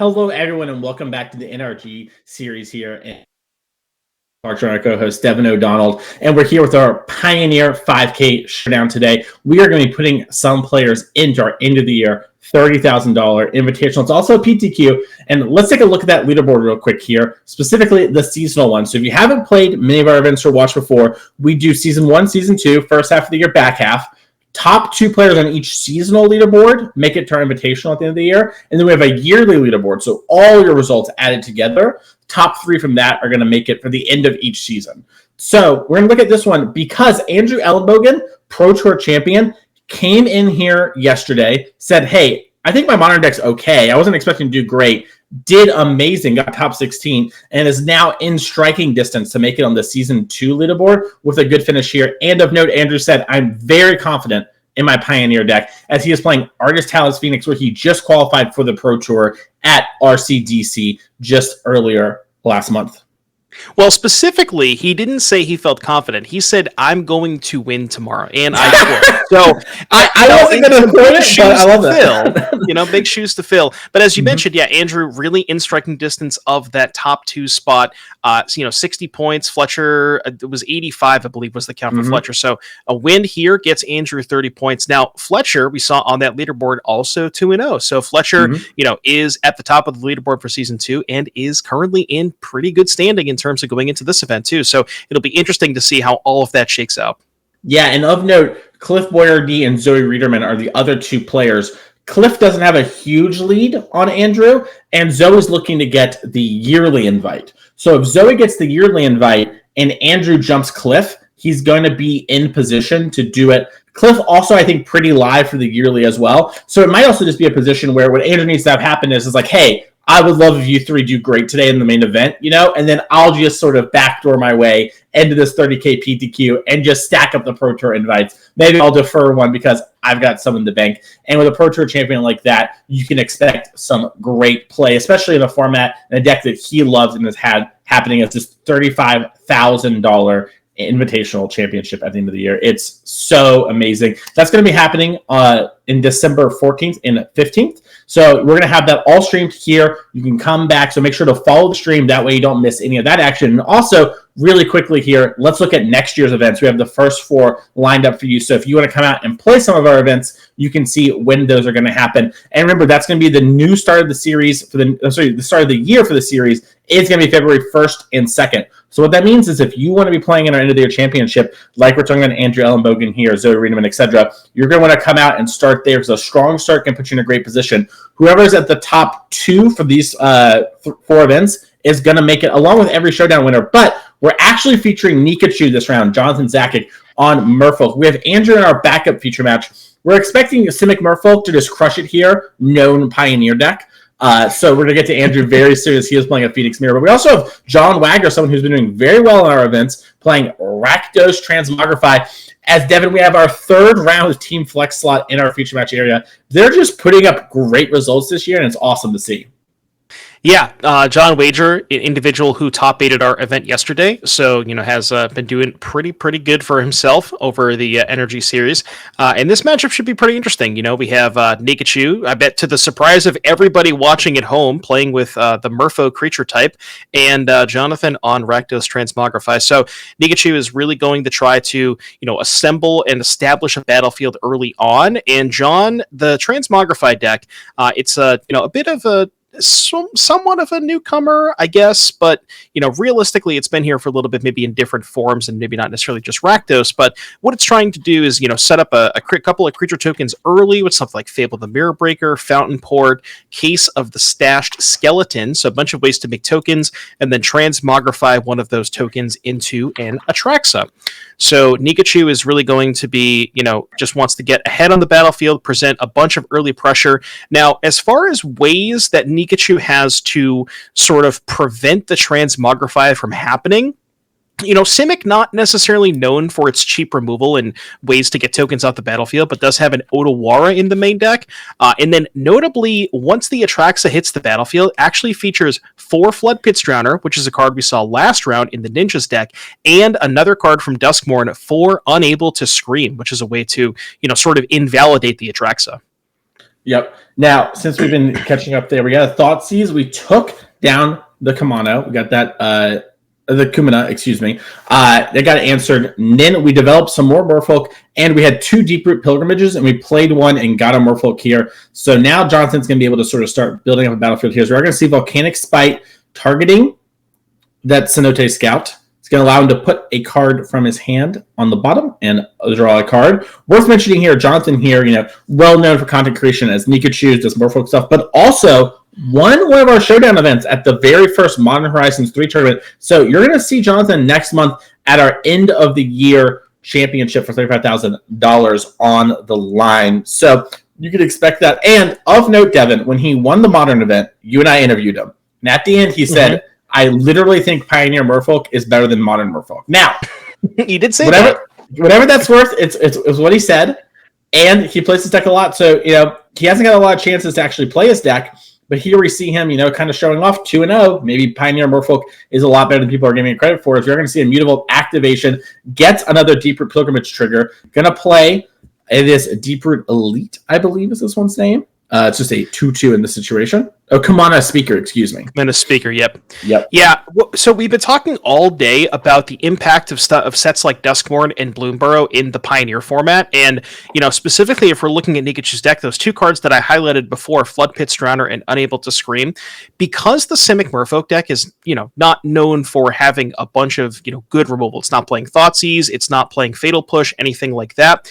Hello, everyone, and welcome back to the NRG series here. And our co-host Devin O'Donnell, and we're here with our Pioneer 5K showdown today. We are going to be putting some players into our end of the year $30,000 invitational. It's also a PTQ, and let's take a look at that leaderboard real quick here, specifically the seasonal one. So if you haven't played many of our events or watched before, we do season 1, season 2, first half of the year, back half. Top 2 players on each seasonal leaderboard make it to our invitational at the end of the year. And then we have a yearly leaderboard. So all your results added together, top 3 from that are going to make it for the end of each season. So we're going to look at this one because Andrew Ellenbogen, Pro Tour champion, came in here yesterday, said, hey, I think my modern deck's okay. I wasn't expecting to do great. Did amazing, got top 16, and is now in striking distance to make it on the season 2 leaderboard with a good finish here. And of note, Andrew said, I'm very confident in my Pioneer deck as he is playing Artist Talents Phoenix, where he just qualified for the Pro Tour at RCDC just earlier last month. Well, specifically, he didn't say he felt confident. He said, I'm going to win tomorrow. And I quit. So I wasn't going to quit it, but I love that. Big shoes to fill. But as you mentioned, Andrew, really in striking distance of that top 2 spot. 60 points. Fletcher, it was 85, I believe, was the count for Fletcher. So a win here gets Andrew 30 points. Now, Fletcher, we saw on that leaderboard also 2-0. So Fletcher, is at the top of the leaderboard for season 2 and is currently in pretty good standing in terms of going into this event too. So it'll be interesting to see how all of that shakes out. Yeah, and of note, Cliff Boyardee and Zoe Reederman are the other 2 players. Cliff doesn't have a huge lead on Andrew, and Zoe's looking to get the yearly invite. So if Zoe gets the yearly invite and Andrew jumps Cliff, he's going to be in position to do it. Cliff also, I think, pretty live for the yearly as well. So it might also just be a position where what Andrew needs to have happen is like, hey, I would love if you 3 do great today in the main event, and then I'll just sort of backdoor my way into this 30K PTQ and just stack up the Pro Tour invites. Maybe I'll defer one because I've got some in the bank. And with a Pro Tour champion like that, you can expect some great play, especially in a format and a deck that he loves and has had happening as this $35,000 invitational championship at the end of the year. It's so amazing. That's going to be happening in December 14th and 15th. So we're going to have that all streamed here. You can come back. So make sure to follow the stream. That way you don't miss any of that action. And also, really quickly here, let's look at next year's events. We have the first 4 lined up for you. So if you want to come out and play some of our events, you can see when those are going to happen. And remember, that's going to be the new start of the series for the start of the year for the series. It's going to be February 1st and 2nd. So what that means is if you want to be playing in our end of the year championship, like we're talking about Andrew Ellenbogen here, Zoe Reederman, etc., you're going to want to come out and start there because a strong start can put you in a great position. Whoever is at the top 2 for these 4 events is going to make it, along with every showdown winner. But we're actually featuring Nikachu this round, Jonathan Zaczek on Merfolk. We have Andrew in our backup feature match. We're expecting Simic Merfolk to just crush it here, known Pioneer deck. So we're going to get to Andrew very soon as he is playing a Phoenix Mirror. But we also have John Wagner, someone who's been doing very well in our events, playing Rakdos Transmogrify. As Devin, we have our 3rd round of Team Flex slot in our feature match area. They're just putting up great results this year, and it's awesome to see. Yeah, John Wager, an individual who top-8'd our event yesterday, so, has been doing pretty good for himself over the Energy Series. And this matchup should be pretty interesting. We have Nikachu, I bet to the surprise of everybody watching at home, playing with the Merfolk creature type, and Jonathan on Rakdos Transmogrify. So Nikachu is really going to try to, assemble and establish a battlefield early on. And John, the Transmogrify deck, it's a bit of a somewhat of a newcomer, I guess, but realistically it's been here for a little bit, maybe in different forms and maybe not necessarily just Rakdos. But what it's trying to do is set up a couple of creature tokens early with something like Fable the Mirror Breaker, Fountain Port, Case of the Stashed Skeleton, so a bunch of ways to make tokens, and then transmogrify one of those tokens into an Atraxa. So Nikachu is really going to be, just wants to get ahead on the battlefield, present a bunch of early pressure. Now, as far as ways that Nikachu has to sort of prevent the transmogrify from happening, Simic not necessarily known for its cheap removal and ways to get tokens off the battlefield, but does have an Otawara in the main deck. And then notably, once the Atraxa hits the battlefield, actually features 4 Flood Pits Drowner, which is a card we saw last round in the Ninjas deck, and another card from Duskmourn for Unable to Scream, which is a way to, sort of invalidate the Atraxa. Yep. Now, since we've been catching up there, we got a Thoughtseize. We took down the Kumano. We got that, the Kumina, excuse me. They got answered. Then we developed some more Merfolk, and we had 2 Deep-Root Pilgrimages, and we played one and got a Merfolk here. So now Jonathan's going to be able to sort of start building up a battlefield here. So we're going to see Volcanic Spite targeting that Cenote Scout. It's going to allow him to put a card from his hand on the bottom and draw a card. Worth mentioning here, Jonathan here, well known for content creation as Nikachu, does Merfolk stuff, but also won one of our showdown events at the very first Modern Horizons 3 tournament. So you're going to see Jonathan next month at our end of the year championship for $35,000 on the line. So you can expect that. And of note, Devin, when he won the Modern event, you and I interviewed him. And at the end, he said, I literally think Pioneer Merfolk is better than Modern Merfolk. Now, he did say that. Whatever that's worth, it's what he said. And he plays his deck a lot. So, he hasn't got a lot of chances to actually play his deck. But here we see him, kind of showing off 2-0. Maybe Pioneer Merfolk is a lot better than people are giving it credit for. If you're going to see a mutable activation, gets another Deep-Root Pilgrimage trigger. Going to play this Deep-Root Elite, I believe is this one's name. It's just a 2-2 in this situation. Oh, Kumana Speaker, excuse me. Kumana Speaker, yep. Yeah, so we've been talking all day about the impact of sets like Duskmourn and Bloomburrow in the Pioneer format, and, specifically if we're looking at Nikachu's deck, those 2 cards that I highlighted before, Flood Pits Drowner and Unable to Scream, because the Simic Merfolk deck is, not known for having a bunch of, good removal. It's not playing Thoughtseize, it's not playing Fatal Push, anything like that.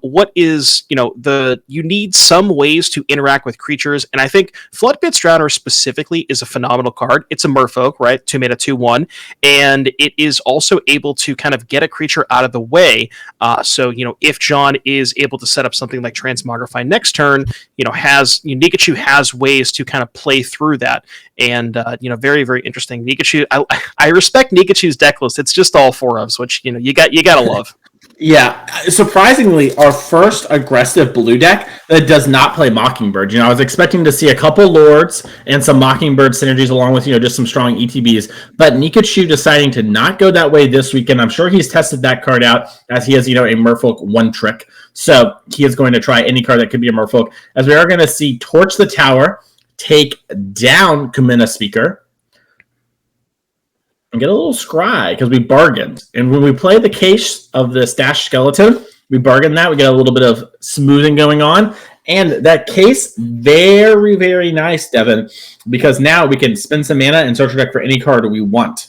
What is, you need some ways to interact with creatures, and I think Flood Pits Drowner specifically is a phenomenal card. It's a Merfolk, right? 2 mana, 2/1, and it is also able to kind of get a creature out of the way. So if John is able to set up something like Transmogrify next turn, Nikachu has ways to kind of play through that, and very, very interesting. Nikachu, I respect Nikachu's deck list. It's just all 4 ofs, which you gotta love. Yeah, surprisingly, our first aggressive blue deck that does not play Mockingbird. I was expecting to see a couple Lords and some Mockingbird synergies along with, just some strong ETBs. But Nikachu deciding to not go that way this weekend. I'm sure he's tested that card out as he has, a Merfolk 1-trick. So he is going to try any card that could be a Merfolk. As we are going to see Torch the Tower, take down Kumina Speaker, and get a little scry because we bargained. And when we play the case of the Stash Skeleton, we bargain that. We get a little bit of smoothing going on. And that case, very, very nice, Devin, because now we can spend some mana and search our deck for any card we want.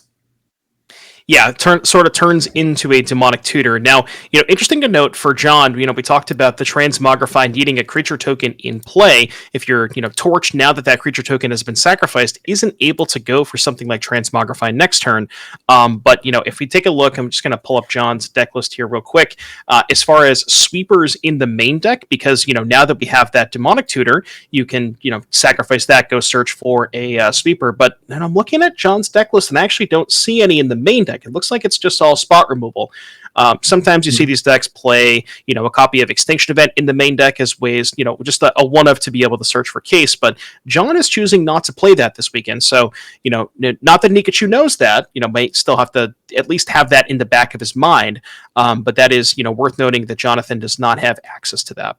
Yeah, sort of turns into a Demonic Tutor. Now, interesting to note for John, we talked about the Transmogrify needing a creature token in play. If you're, Torch, now that creature token has been sacrificed, isn't able to go for something like Transmogrify next turn. But, if we take a look, I'm just going to pull up John's deck list here real quick. As far as sweepers in the main deck, because, now that we have that Demonic Tutor, you can, sacrifice that, go search for a sweeper. But then I'm looking at John's deck list, and I actually don't see any in the main deck. It looks like it's just all spot removal. Sometimes you see these decks play, a copy of Extinction Event in the main deck as ways, just a one-of to be able to search for case. But John is choosing not to play that this weekend. So, not that Nikachu knows that, might still have to at least have that in the back of his mind. But that is, worth noting that Jonathan does not have access to that.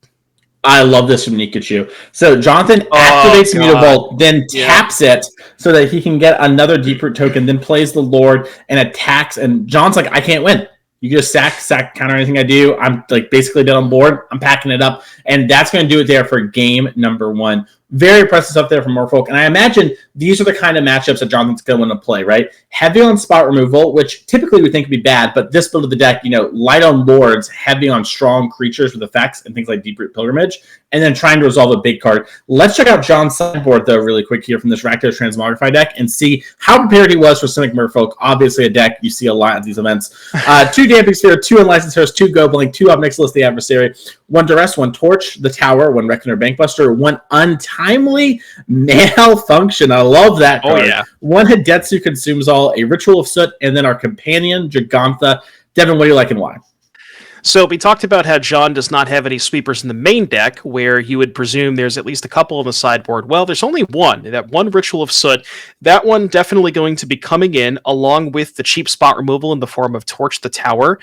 I love this from Nikachu. So Jonathan activates Mutavault, then taps it so that he can get another Deep-Root token, then plays the Lord and attacks. And John's like, I can't win. You just sack, counter anything I do. I'm basically dead on board. I'm packing it up. And that's going to do it there for game number 1. Very impressive stuff there from Merfolk. And I imagine these are the kind of matchups that Jonathan's going to want to play, right? Heavy on spot removal, which typically we think would be bad, but this build of the deck, light on Lords, heavy on strong creatures with effects and things like Deep-Root Pilgrimage, and then trying to resolve a big card. Let's check out John's sideboard, though, really quick here from this Rakdos Transmogrify deck and see how prepared he was for Simic Merfolk. Obviously a deck you see a lot at these events. 2 Damping Sphere, 2 Unlicensed Heroes, 2 Goblin, 2 Obnixilis the Adversary, 1 Duress, 1 Torch the Tower, 1 Reckoner Bankbuster, 1 Untimely Malfunction. I love that card. Oh, yeah. 1 Hidetsu Consumes All, a Ritual of Soot, and then our companion, Gigantha. Devin, what do you like and why? So we talked about how John does not have any sweepers in the main deck, where you would presume there's at least a couple on the sideboard. Well, there's only one, that one Ritual of Soot. That one definitely going to be coming in, along with the cheap spot removal in the form of Torch the Tower.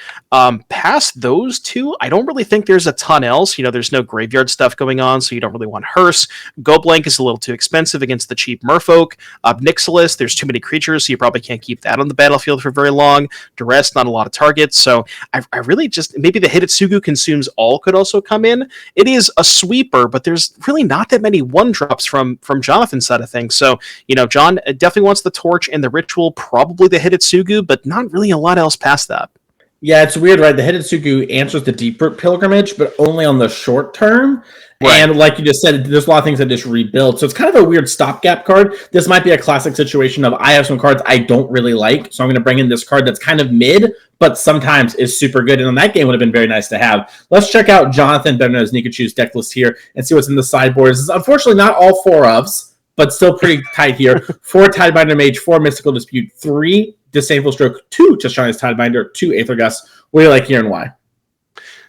Past those two, I don't really think there's a ton else. There's no graveyard stuff going on, so you don't really want Hearse. Go Blank is a little too expensive against the cheap Merfolk. Nixilis, there's too many creatures, so you probably can't keep that on the battlefield for very long. Duress, not a lot of targets, so I really just, maybe the Hidetsugu Consumes All could also come in. It is a sweeper, but there's really not that many one-drops from Jonathan's side of things. So, John definitely wants the Torch and the Ritual, probably the Hidetsugu, but not really a lot else past that. Yeah, it's weird, right? The Hidetsugu answers the Deep Root Pilgrimage, but only on the short term. Right. And like you just said, there's a lot of things that just rebuild. So it's kind of a weird stopgap card. This might be a classic situation of I have some cards I don't really like, so I'm going to bring in this card that's kind of mid, but sometimes is super good. And on that game would have been very nice to have. Let's check out Jonathan Benner's Nikachu's deck list here and see what's in the sideboard. This is unfortunately not all 4 ofs, but still pretty tight here. 4 Tidebinder Mage, 4 Mystical Dispute, 3 Disdainful Stroke, 2 Tashanis Tidebinder, 2 Aether Gust. What do you like here and why?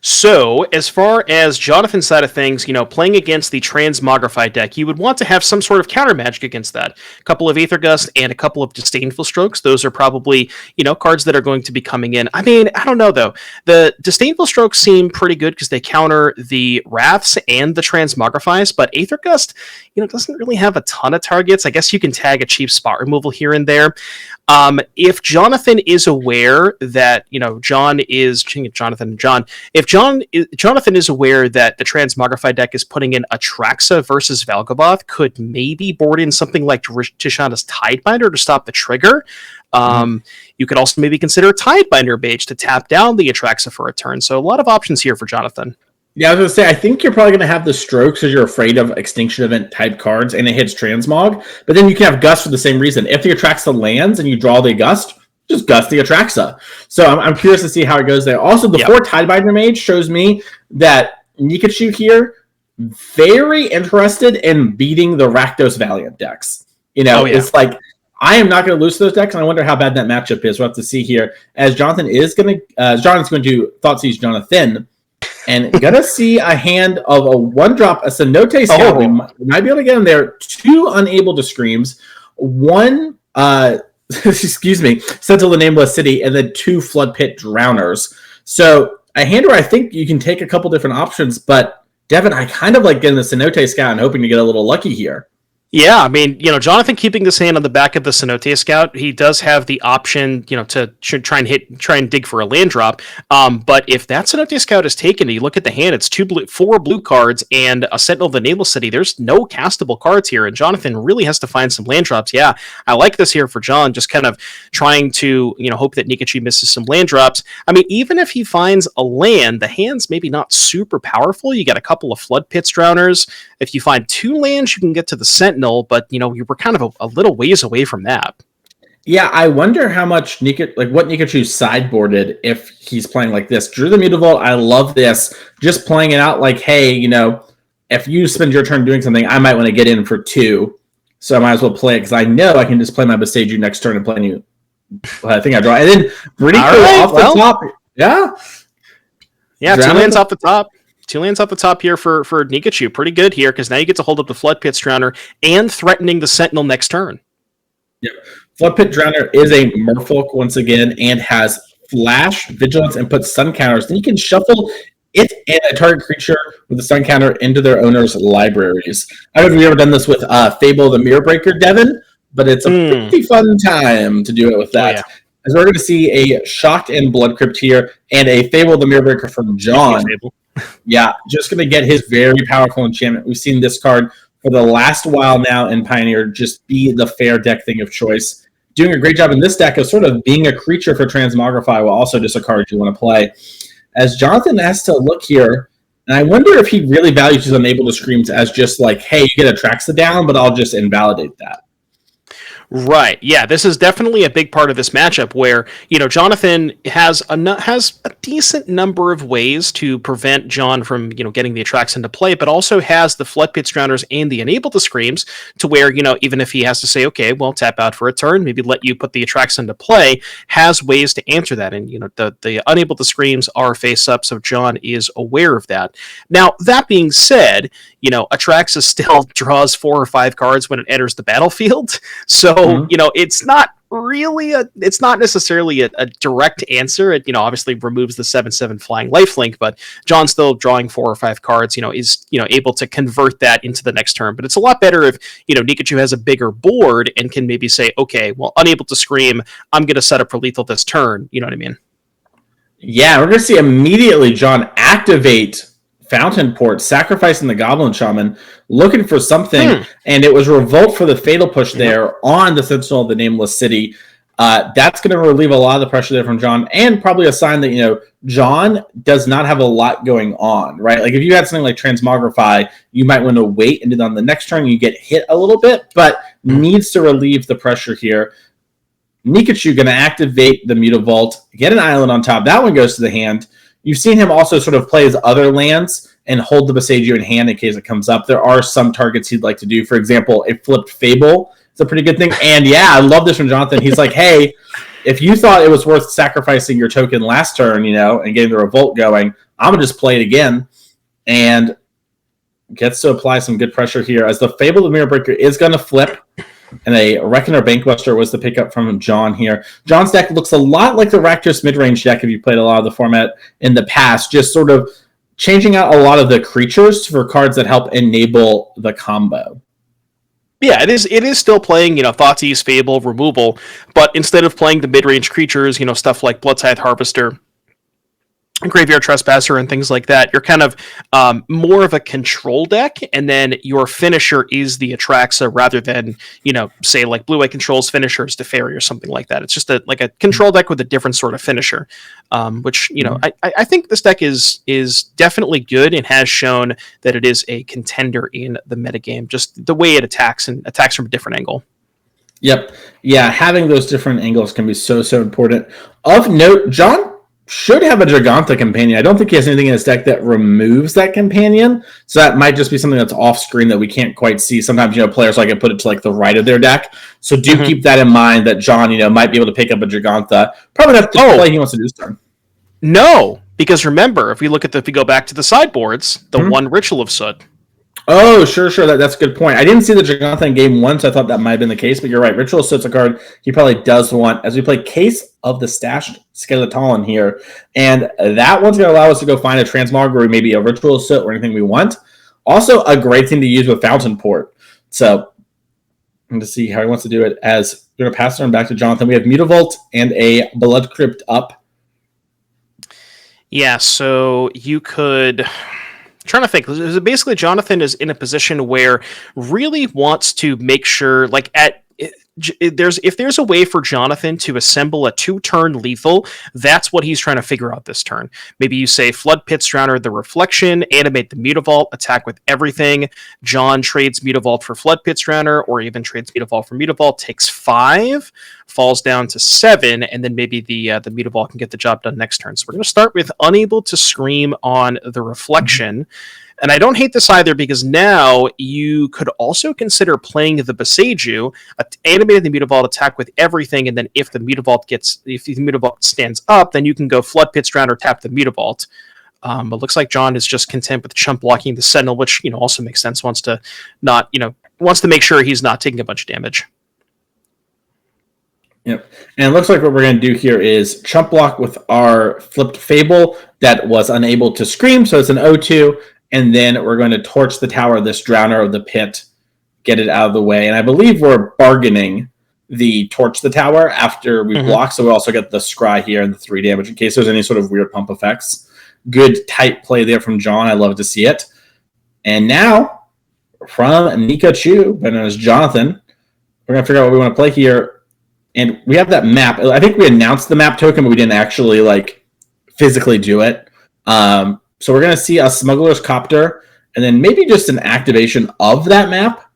So, as far as Jonathan's side of things, playing against the Transmogrify deck, you would want to have some sort of counter magic against that. A couple of Aether Gust and a couple of Disdainful Strokes. Those are probably, cards that are going to be coming in. I mean, I don't know, though. The Disdainful Strokes seem pretty good because they counter the Wraths and the Transmogrifies, but Aether Gust, doesn't really have a ton of targets. I guess you can tag a cheap spot removal here and there. If Jonathan is aware that, Jonathan is aware that the Transmogrify deck is putting in Atraxa versus Valgoboth, could maybe board in something like Tishana's Tidebinder to stop the trigger. You could also maybe consider Tidebinder Mage to tap down the Atraxa for a turn. So a lot of options here for Jonathan. Yeah, I was going to say, I think you're probably going to have the Strokes because you're afraid of Extinction Event type cards, and it hits Transmog. But then you can have Gust for the same reason. If the Atraxa lands and you draw the Gust, just Gust the Atraxa. So I'm curious to see how it goes there. Also, the 4 Tidebinder Mage shows me that Nikachu here, very interested in beating the Rakdos Valiant decks. It's like, I am not going to lose to those decks, and I wonder how bad that matchup is. We'll have to see here. As Jonathan's going to Thoughtseize Jonathan, and gonna see a hand of a 1-drop, a Cenote Scout. We might be able to get him there. 2 Unable to Screams, 1 Sentinel the Nameless City, and then 2 Flood Pit Drowners. So a hand where I think you can take a couple different options, but Devin, I kind of like getting the Cenote Scout and hoping to get a little lucky here. Yeah, I mean, Jonathan keeping this hand on the back of the Cenote Scout, he does have the option, to try and dig for a land drop. But if that Cenote Scout is taken, you look at the hand, it's 4 blue cards and a Sentinel of the Nameless City. There's no castable cards here, and Jonathan really has to find some land drops. Yeah, I like this here for John, just kind of trying to, hope that Nikachu misses some land drops. I mean, even if he finds a land, the hand's maybe not super powerful. You got a couple of Flood Pits Drowners. If you find 2 lands, you can get to the Sentinel, but you were kind of a little ways away from that. Yeah, I wonder how much what Nikachu sideboarded if he's playing like this. Drew the Mutavault, I love this. Just playing it out like, hey, if you spend your turn doing something, I might want to get in for 2. So I might as well play it because I know I can just play my Beseiju next turn and play you. I think I draw. And then pretty cool off the top. Yeah. Yeah, 2 lands off the top. 2 lands off the top here for Nikachu. Pretty good here, because now you get to hold up the Flood Pit Drowner and threatening the Sentinel next turn. Yep. Flood Pit Drowner is a Merfolk once again and has Flash, Vigilance, and puts stun counters. Then you can shuffle it and a target creature with a stun counter into their owner's libraries. I don't know if you've ever done this with Fable the Mirror Breaker, Devin, but it's a pretty fun time to do it with that. Oh, yeah. As we're going to see a Shocked and Blood Crypt here and a Fable the Mirror Breaker from John. Yeah, just going to get his very powerful enchantment. We've seen this card for the last while now in Pioneer just be the fair deck thing of choice. Doing a great job in this deck of sort of being a creature for Transmogrify while also just a card you want to play. As Jonathan has to look here, and I wonder if he really values his Unable to Screams as just like, hey, you get Atraxa down, but I'll just invalidate that. Right. Yeah, this is definitely a big part of this matchup where, Jonathan has a decent number of ways to prevent John from, getting the attracts into play, but also has the Flood Pit Drowners and the Enable to Screams to where, even if he has to say, okay, well, tap out for a turn, maybe let you put the attracts into play, has ways to answer that. And, the Unable to Screams are face up, so John is aware of that. Now, that being said, Atraxa still draws 4 or 5 cards when it enters the battlefield. So, it's not really it's not necessarily a direct answer. It, obviously removes the 7/7 flying lifelink, but John's still drawing 4 or 5 cards, is, able to convert that into the next turn. But it's a lot better if, Nikachu has a bigger board and can maybe say, okay, well, Unable to Scream, I'm going to set up for lethal this turn. You know what I mean? Yeah, we're going to see immediately John activate Fountain Port, sacrificing the Goblin Shaman, looking for something, and it was Revolt for the Fatal Push there on the Sentinel of the Nameless City. That's going to relieve a lot of the pressure there from John, and probably a sign that, John does not have a lot going on, right? Like, if you had something like Transmogrify, you might want to wait and do that on the next turn. You get hit a little bit, but needs to relieve the pressure here. Nikachu going to activate the Mutavault, get an island on top. That one goes to the hand. You've seen him also sort of play his other lands and hold the Besagio in hand in case it comes up. There are some targets he'd like to do. For example, a flipped Fable is a pretty good thing. And yeah, I love this from Jonathan. He's like, hey, if you thought it was worth sacrificing your token last turn, and getting the Revolt going, I'm going to just play it again. And gets to apply some good pressure here as the Fable of Mirror Breaker is going to flip. And a Reckoner Bankbuster was the pickup from John here. John's deck looks a lot like the Rakdos midrange deck if you played a lot of the format in the past, just sort of changing out a lot of the creatures for cards that help enable the combo. Yeah, it is still playing, Thoughtseize, Fable, Removal, but instead of playing the mid-range creatures, stuff like Bloodscythe Harvester, Graveyard Trespasser and things like that, you're kind of more of a control deck, and then your finisher is the Atraxa rather than, say like Blue-White controls finishers to Teferi or something like that. It's just a control deck with a different sort of finisher, which, I think this deck is definitely good and has shown that it is a contender in the metagame, just the way it attacks from a different angle. Yep. Yeah, having those different angles can be so important. Of note, John should have a Giganta companion. I don't think he has anything in his deck that removes that companion, so that might just be something that's off screen that we can't quite see. Sometimes, players like to put it to the right of their deck, so do keep that in mind that John, might be able to pick up a Giganta. Probably not the play he wants to do this turn. No, because remember, if we go back to the sideboards, the one Ritual of Soot. Oh, sure. That's a good point. I didn't see the Giganta in game 1, so I thought that might have been the case, but you're right. Ritual Soot's a card he probably does want as we play Case of the Stashed Skeleton here. And that one's going to allow us to go find a Transmog or maybe a Ritual Soot or anything we want. Also, a great thing to use with Fountain Port. So, I'm going to see how he wants to do it as we're going to pass it back to Jonathan. We have Mutavault and a Blood Crypt up. Yeah, so you could... trying to think. Basically, Jonathan is in a position where really wants to make sure, if there's a way for Jonathan to assemble a 2-turn lethal, that's what he's trying to figure out this turn. Maybe you say Flood Pit Drowner, the Reflection, animate the Mutavault, attack with everything. John trades Mutavault for Flood Pit Drowner, or even trades Mutavault for Mutavault, takes 5, falls down to 7, and then maybe the Mutavault can get the job done next turn. So we're going to start with Unable to Scream on the Reflection. And I don't hate this either, because now you could also consider playing the Besagio, animating the Mutavault, attack with everything, and then if the Mutavault stands up, then you can go Flood Pit Drowner, tap the Mutavault. But looks like John is just content with chump blocking the Sentinel, which also makes sense. Wants to make sure he's not taking a bunch of damage. Yep. And it looks like what we're going to do here is chump block with our flipped Fable that was unable to scream, so it's an 0-2. And then we're going to torch the tower of this Drowner of the Pit, get it out of the way. And I believe we're bargaining the torch the tower after we block, so we also get the scry here and the 3 damage in case there's any sort of weird pump effects. Good tight play there from John. I love to see it. And now, from Nikachu, better known as Jonathan, we're going to figure out what we want to play here. And we have that map. I think we announced the map token, but we didn't actually physically do it. So we're going to see a Smuggler's Copter, and then maybe just an activation of that map.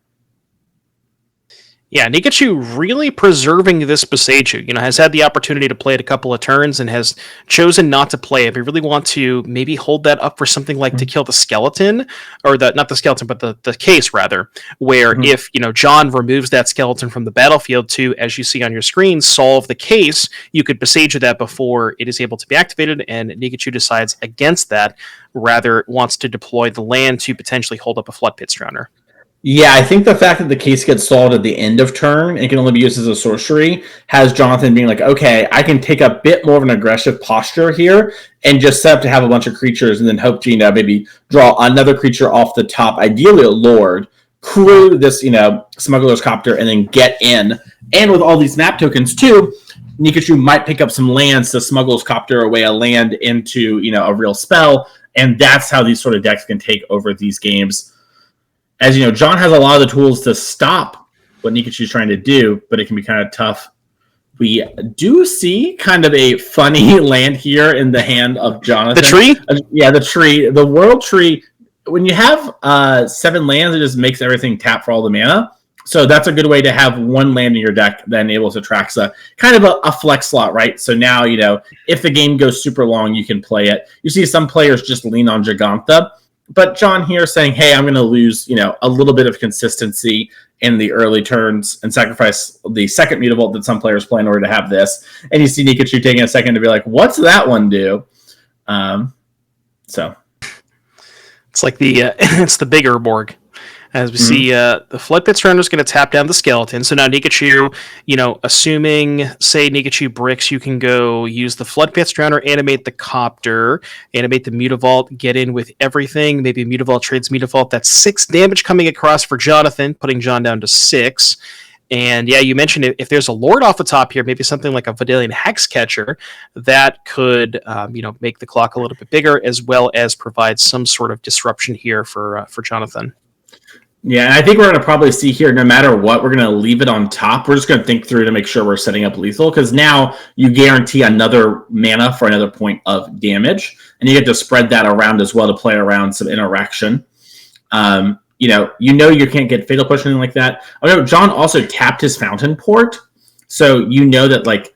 Yeah, Nikachu really preserving this Boseiju. Has had the opportunity to play it a couple of turns and has chosen not to play it. We really want to maybe hold that up for something like to kill the skeleton, or not the skeleton, but the case rather, where if, John removes that skeleton from the battlefield to, as you see on your screen, solve the case, you could Boseiju that before it is able to be activated, and Nikachu decides against that, rather wants to deploy the land to potentially hold up a Flood Pits Drowner. Yeah, I think the fact that the case gets solved at the end of turn and can only be used as a sorcery has Jonathan being like, okay, I can take a bit more of an aggressive posture here and just set up to have a bunch of creatures and then hope to, maybe draw another creature off the top, ideally a Lord, crew this, Smuggler's Copter, and then get in. And with all these map tokens too, Nikachu might pick up some lands to Smuggler's Copter away a land into, a real spell. And that's how these sort of decks can take over these games. As you know, John has a lot of the tools to stop what Nikachu's trying to do, but it can be kind of tough. We do see kind of a funny land here in the hand of Jonathan. The tree? Yeah, the tree. The World Tree. When you have 7 lands, it just makes everything tap for all the mana. So that's a good way to have one land in your deck that enables Atraxa. Kind of a flex slot, right? So now, if the game goes super long, you can play it. You see some players just lean on Giganta. But John here saying, hey, I'm going to lose, a little bit of consistency in the early turns and sacrifice the second Mutavault that some players play in order to have this. And you see Nikachu taking a second to be like, what's that one do? So it's like it's the bigger Borg. As we see, the Flood Pits Drowner is going to tap down the skeleton. So now Nikachu, assuming, say, Nikachu bricks, you can go use the Flood Pits Drowner, animate the Copter, animate the Mutavault, get in with everything. Maybe Mutavault trades Mutavault. That's 6 damage coming across for Jonathan, putting John down to 6. And yeah, you mentioned if there's a Lord off the top here, maybe something like a Vidalian Hexcatcher, that could, make the clock a little bit bigger, as well as provide some sort of disruption here for Jonathan. Yeah, and I think we're going to probably see here, no matter what, we're going to leave it on top. We're just going to think through to make sure we're setting up lethal, because now you guarantee another mana for another point of damage, and you get to spread that around as well to play around some interaction. You can't get Fatal Push or anything like that. Oh no, John also tapped his Fountain Port, so that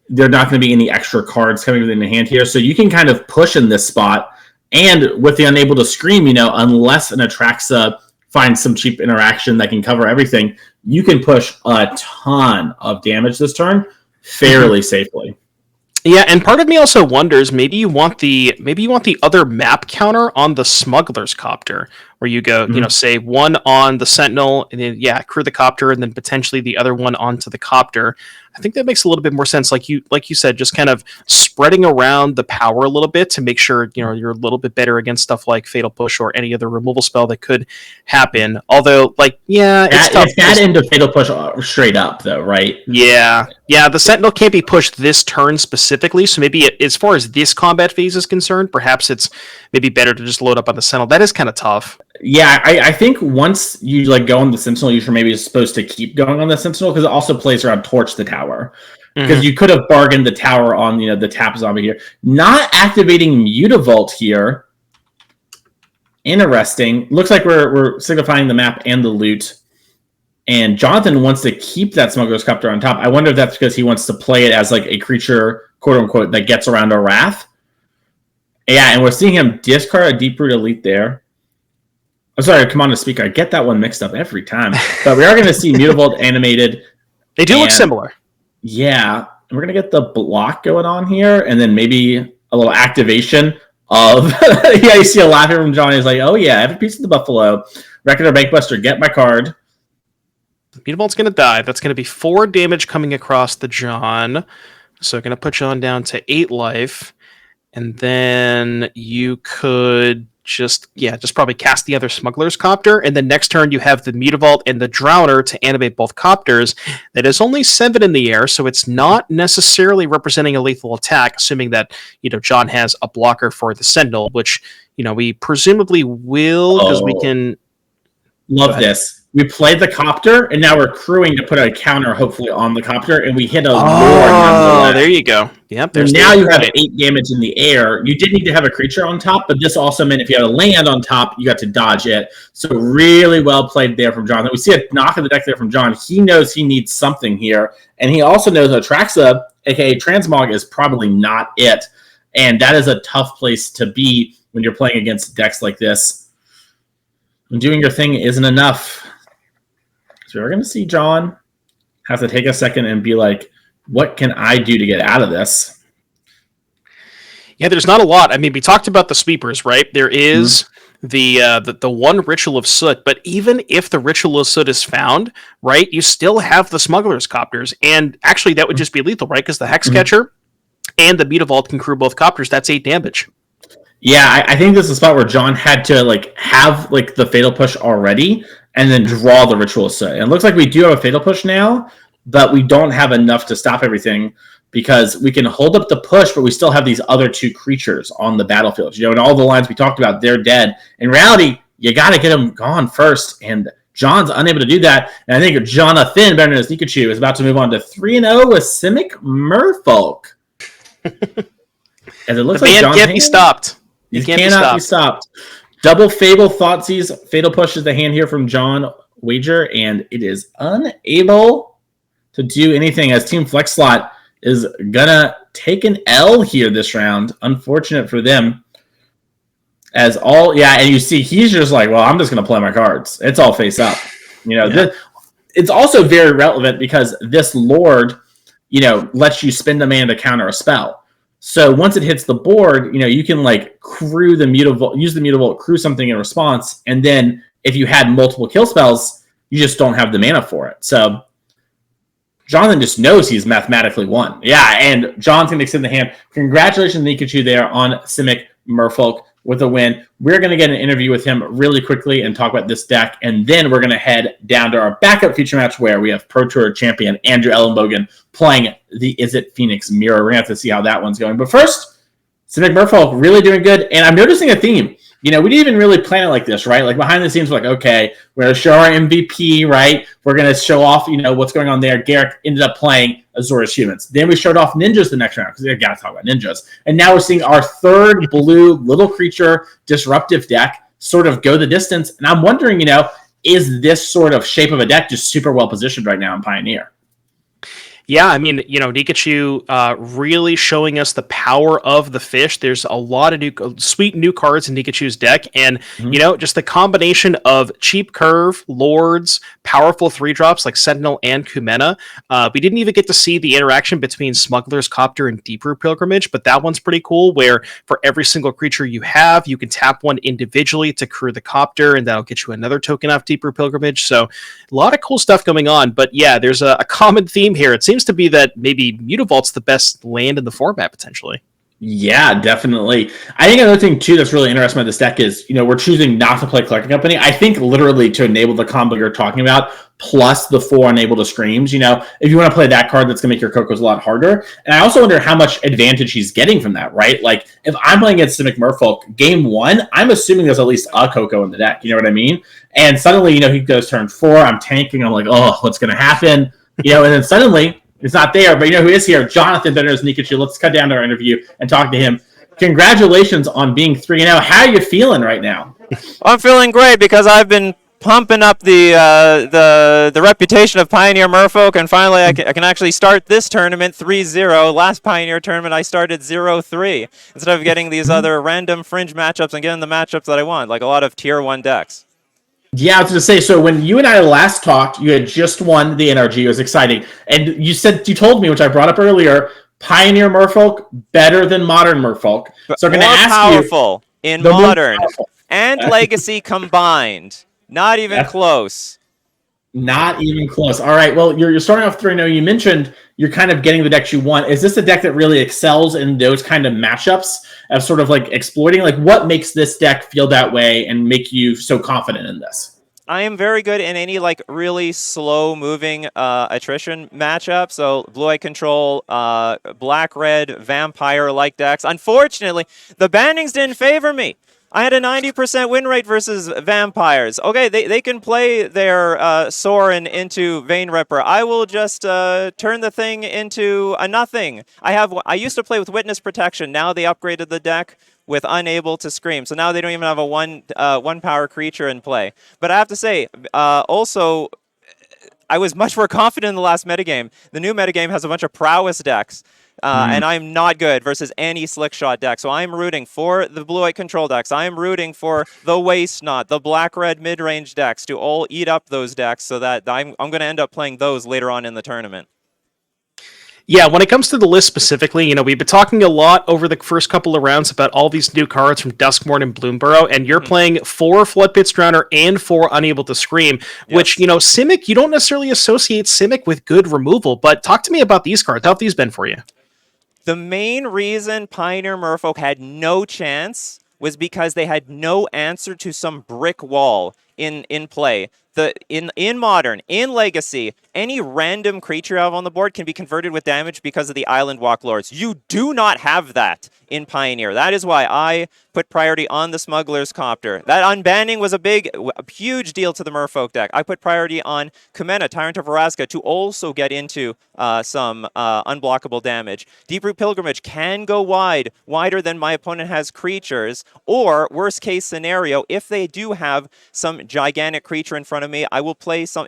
there are not going to be any extra cards coming within the hand here, so you can kind of push in this spot, and with the Unable to Scream, unless an Atraxa finds some cheap interaction that can cover everything, you can push a ton of damage this turn fairly safely. Yeah, and part of me also wonders, maybe you want the other map counter on the Smuggler's Copter, where you go, say one on the Sentinel, and then crew the Copter, and then potentially the other one onto the Copter. I think that makes a little bit more sense. Like you said, just kind of spreading around the power a little bit to make sure you're a little bit better against stuff like Fatal Push or any other removal spell that could happen. Although, it's tough. It's bad into Fatal Push straight up, though, right? Yeah. The Sentinel can't be pushed this turn specifically, so maybe as far as this combat phase is concerned, perhaps it's maybe better to just load up on the Sentinel. That is kind of tough. Yeah, I think once you go on the Sentinel, you're maybe supposed to keep going on the Sentinel, because it also plays around Torch the Tower. Because you could have bargained the tower on the tap zombie here. Not activating Mutavault here. Interesting. Looks like we're signifying the map and the loot. And Jonathan wants to keep that Smuggler's Copter on top. I wonder if that's because he wants to play it as a creature, quote unquote, that gets around a Wrath. Yeah, and we're seeing him discard a Deep-Root Elite there. I'm sorry, Commander Speaker. I get that one mixed up every time. But we are going to see Mutavault animated. They do look similar. Yeah. We're going to get the block going on here, and then maybe a little activation of... yeah, you see a laugh here from Johnny. He's like, oh yeah, I have a piece of the Buffalo. Reckoner Bankbuster, get my card. Mutavault's going to die. That's going to be 4 damage coming across the John. So going to put John down to 8 life. And then you could just probably cast the other Smuggler's Copter, and then next turn you have the Mutavault and the Drowner to animate both Copters. That is only 7 in the air, so it's not necessarily representing a lethal attack, assuming that John has a blocker for the Sentinel, which we presumably will, because we can... Love this. we played the copter, and now we're crewing to put a counter, hopefully, on the copter, and we hit a lord nonetheless. There you go. Yep. So now you have 8 damage in the air. You did need to have a creature on top, but this also meant if you had a land on top, you got to dodge it. So really well played there from Jonathan. We see a knock of the deck there from John. He knows he needs something here, and he also knows Atraxa, aka Transmog, is probably not it. And that is a tough place to be when you're playing against decks like this. And doing your thing isn't enough. So we're going to see John have to take a second and be like, what can I do to get out of this? Yeah, there's not a lot. I mean, we talked about the sweepers, right? There is the one Ritual of Soot, but even if the Ritual of Soot is found, right, you still have the Smuggler's Copters. And actually, that would just be lethal, right? Because the Hex Catcher and the Mutavault can crew both Copters. That's 8 damage. Yeah, I think this is a spot where John had to have the Fatal Push already and then draw the Ritual of Soot. And it looks like we do have a Fatal Push now, but we don't have enough to stop everything because we can hold up the push, but we still have these other 2 creatures on the battlefield. In all the lines we talked about, they're dead. In reality, you got to get them gone first, and John's unable to do that. And I think Jonathan, better known as Nikachu, is about to move on to 3-0 with Simic Merfolk. As it looks the like band can't be stopped. He cannot be stopped. Double Fable Thoughtseize. Fatal Push is the hand here from John Wager, and it is unable to do anything as Team Flex Slot is gonna take an L here this round. Unfortunate for them. And you see he's just like, well, I'm just gonna play my cards. It's all face up. It's also very relevant because this Lord, lets you spend a mana to counter a spell. So once it hits the board, you can crew the Mutavault, use the Mutavault, crew something in response, and then if you had multiple kill spells, you just don't have the mana for it. So Jonathan just knows he's mathematically won. Yeah, and Jonathan can extend the hand. Congratulations, Nikachu, there on Simic Merfolk with a win. We're going to get an interview with him really quickly and talk about this deck, and then we're going to head down to our backup feature match where we have Pro Tour champion Andrew Ellenbogen playing the Izzet Phoenix Mirror. We're going to have to see how that one's going. But first, Simic Merfolk really doing good, and I'm noticing a theme. We didn't even really plan it like this, right? Behind the scenes, we're okay, we're going to show our MVP, right? We're going to show off, what's going on there. Garrick ended up playing Azorius Humans. Then we showed off Ninjas the next round, because we got to talk about Ninjas. And now we're seeing our third blue little creature disruptive deck sort of go the distance. And I'm wondering, is this sort of shape of a deck just super well positioned right now in Pioneer? Yeah, I mean, Nikachu really showing us the power of the fish. There's a lot of sweet new cards in Nikachu's deck, and just the combination of cheap curve, lords, powerful 3-drops like Sentinel and Kumena. We didn't even get to see the interaction between Smuggler's Copter and Deeper Pilgrimage, but that one's pretty cool, where for every single creature you have, you can tap one individually to crew the Copter, and that'll get you another token off Deeper Pilgrimage. So a lot of cool stuff going on, but yeah, there's a common theme here. It seems to be that maybe Mutavault's the best land in the format, potentially. Yeah, definitely. I think another thing, too, that's really interesting about this deck is, we're choosing not to play Collecting Company. I think literally to enable the combo you're talking about, plus the 4 Unable to Screams, if you want to play that card, that's going to make your Cocos a lot harder. And I also wonder how much advantage he's getting from that, right? If I'm playing against Simic Merfolk, game 1, I'm assuming there's at least a Coco in the deck, you know what I mean? And suddenly, he goes turn 4, I'm tanking, I'm like, oh, what's going to happen? And then suddenly, it's not there, but who is here? Jonathan, better as Nikachu. Let's cut down to our interview and talk to him. Congratulations on being 3-0. How are you feeling right now? I'm feeling great because I've been pumping up the reputation of Pioneer Merfolk, and finally I can actually start this tournament 3-0. Last Pioneer tournament I started 0-3 instead of getting these other random fringe matchups and getting the matchups that I want, like a lot of tier 1 decks. Yeah, I was going to say, so when you and I last talked, you had just won the NRG. It was exciting. And you told me, which I brought up earlier, Pioneer Merfolk better than Modern Merfolk. So I'm going to ask powerful in Modern and Legacy combined. Not even close. Not even close. All right, well, you're starting off 3-0. You mentioned you're kind of getting the decks you want. Is this a deck that really excels in those kind of matchups of sort of exploiting? What makes this deck feel that way and make you so confident in this? I am very good in any really slow moving attrition matchup. So blue-eye control, black-red, vampire-like decks. Unfortunately, the bannings didn't favor me. I had a 90% win rate versus vampires. Okay, they can play their Sorin into Vein Ripper. I will just turn the thing into a nothing. I used to play with Witness Protection. Now they upgraded the deck with Unable to Scream. So now they don't even have a one power creature in play. But I have to say, also, I was much more confident in the last metagame. The new metagame has a bunch of prowess decks. And I'm not good versus any Slickshot deck. So I'm rooting for the blue-white control decks. I'm rooting for the Waste Not, the black-red mid-range decks to all eat up those decks so that I'm going to end up playing those later on in the tournament. Yeah, when it comes to the list specifically, we've been talking a lot over the first couple of rounds about all these new cards from Duskmourn and Bloomburrow, and you're playing 4 Floodpits Drowner and 4 Unable to Scream, which, Simic, you don't necessarily associate Simic with good removal, but talk to me about these cards. How have these been for you? The main reason Pioneer Merfolk had no chance was because they had no answer to some brick wall in play. In Modern, in Legacy, any random creature you have on the board can be converted with damage because of the Island Walk Lords. You do not have that in Pioneer. That is why I put priority on the Smuggler's Copter. That unbanning was a huge deal to the Merfolk deck. I put priority on Kumena, Tyrant of Vraska, to also get into some unblockable damage. Deeproot Pilgrimage can go wider than my opponent has creatures, or worst case scenario, if they do have some gigantic creature in front of me, I will play some.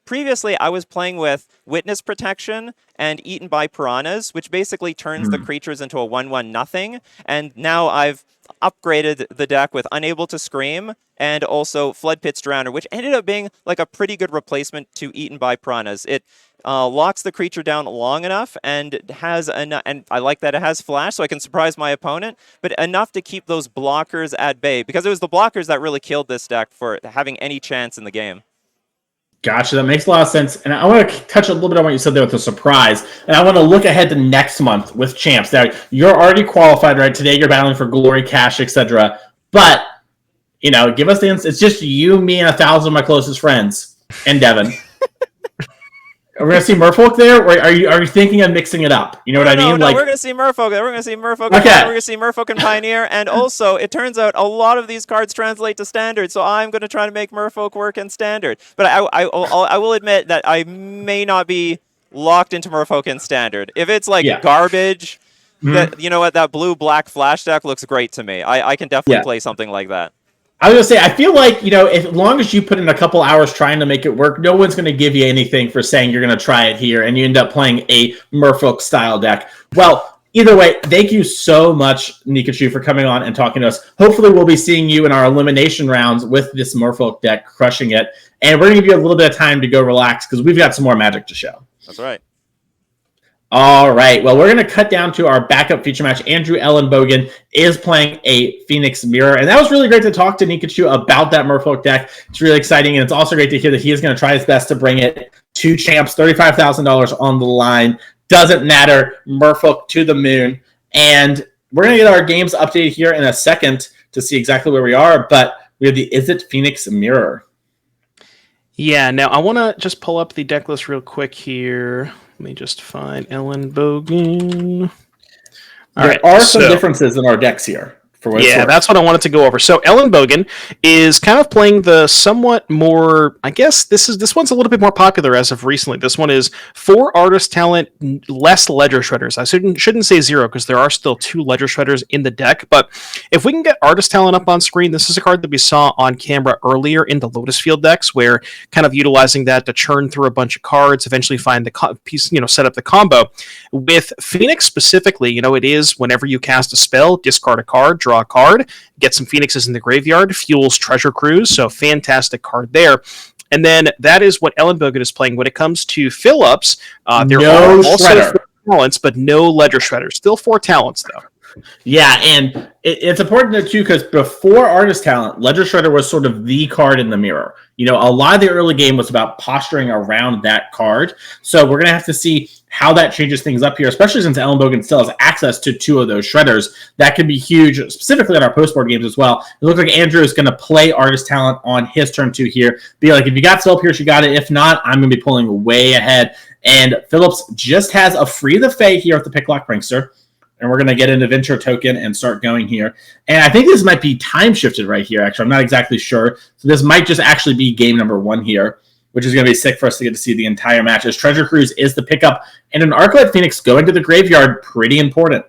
Previously, I was playing with Witness Protection and Eaten by Piranhas, which basically turns the creatures into a 1/1 nothing. And now I've upgraded the deck with Unable to Scream and also Floodpits Drowner, which ended up being like a pretty good replacement to Eaten by Piranhas. It locks the creature down long enough and has and I like that it has flash, so I can surprise my opponent, but enough to keep those blockers at bay, because it was the blockers that really killed this deck for having any chance in the game. Gotcha. That makes a lot of sense. And I want to touch a little bit on what you said there with the surprise. And I want to look ahead to next month with champs. Now, you're already qualified, right? Today you're battling for glory, cash, etc. But, give us the it's just you, me, and 1,000 of my closest friends, and Devin. Are we going to see Merfolk there? Or are you thinking of mixing it up? You know what I mean? No, we're going to see Merfolk. We're going to see Merfolk. Okay. We're going to see Merfolk and Pioneer. And also, it turns out a lot of these cards translate to Standard, so I'm going to try to make Merfolk work in Standard. But I will admit that I may not be locked into Merfolk in Standard. If it's garbage, that that blue-black flash deck looks great to me. I can definitely play something like that. I was going to say, I feel like, as long as you put in a couple hours trying to make it work, no one's going to give you anything for saying you're going to try it here, and you end up playing a Merfolk-style deck. Well, either way, thank you so much, Nikachu, for coming on and talking to us. Hopefully, we'll be seeing you in our elimination rounds with this Merfolk deck, crushing it. And we're going to give you a little bit of time to go relax, because we've got some more Magic to show. That's right. All right. Well, we're going to cut down to our backup feature match. Andrew Ellenbogen is playing a Phoenix Mirror. And that was really great to talk to Nikachu about that Merfolk deck. It's really exciting. And it's also great to hear that he is going to try his best to bring it to champs. $35,000 on the line. Doesn't matter. Merfolk to the moon. And we're going to get our games updated here in a second to see exactly where we are. But we have the Is It Phoenix Mirror. Yeah. Now, I want to just pull up the deck list real quick here. Let me just find Ellenbogen. There are some differences in our decks here. That's what I wanted to go over. So Ellenbogen is kind of playing the somewhat more, I guess this one's a little bit more popular as of recently. This one is 4 Artist Talent, less Ledger Shredders. I shouldn't say 0 because there are still 2 Ledger Shredders in the deck. But if we can get Artist Talent up on screen, this is a card that we saw on camera earlier in the Lotus Field decks, where kind of utilizing that to churn through a bunch of cards, eventually find the piece, set up the combo. With Phoenix specifically, it is whenever you cast a spell, discard a card, draw a card, get some Phoenixes in the graveyard, fuels Treasure Cruise, so fantastic card there. And then that is what Ellenbogen is playing. When it comes to fill-ups, there are also 4 talents, but no Ledger Shredders. Still 4 talents, though. Yeah, and it's important to note, too, because before Artist Talent, Ledger Shredder was sort of the card in the mirror. A lot of the early game was about posturing around that card. So we're going to have to see how that changes things up here, especially since Ellenbogen still has access to 2 of those Shredders. That could be huge, specifically in our post-board games as well. It looks like Andrew is going to play Artist Talent on his turn 2 here. Be like, if you got Spell Pierce, you got it. If not, I'm going to be pulling way ahead. And Phillips just has a Free the Fae here at the Picklock Prankster. And we're going to get an adventure token and start going here. And I think this might be time shifted right here, actually. I'm not exactly sure. So this might just actually be game number 1 here, which is going to be sick for us to get to see the entire match, as Treasure Cruise is the pickup. And an Arclight Phoenix going to the graveyard, pretty important.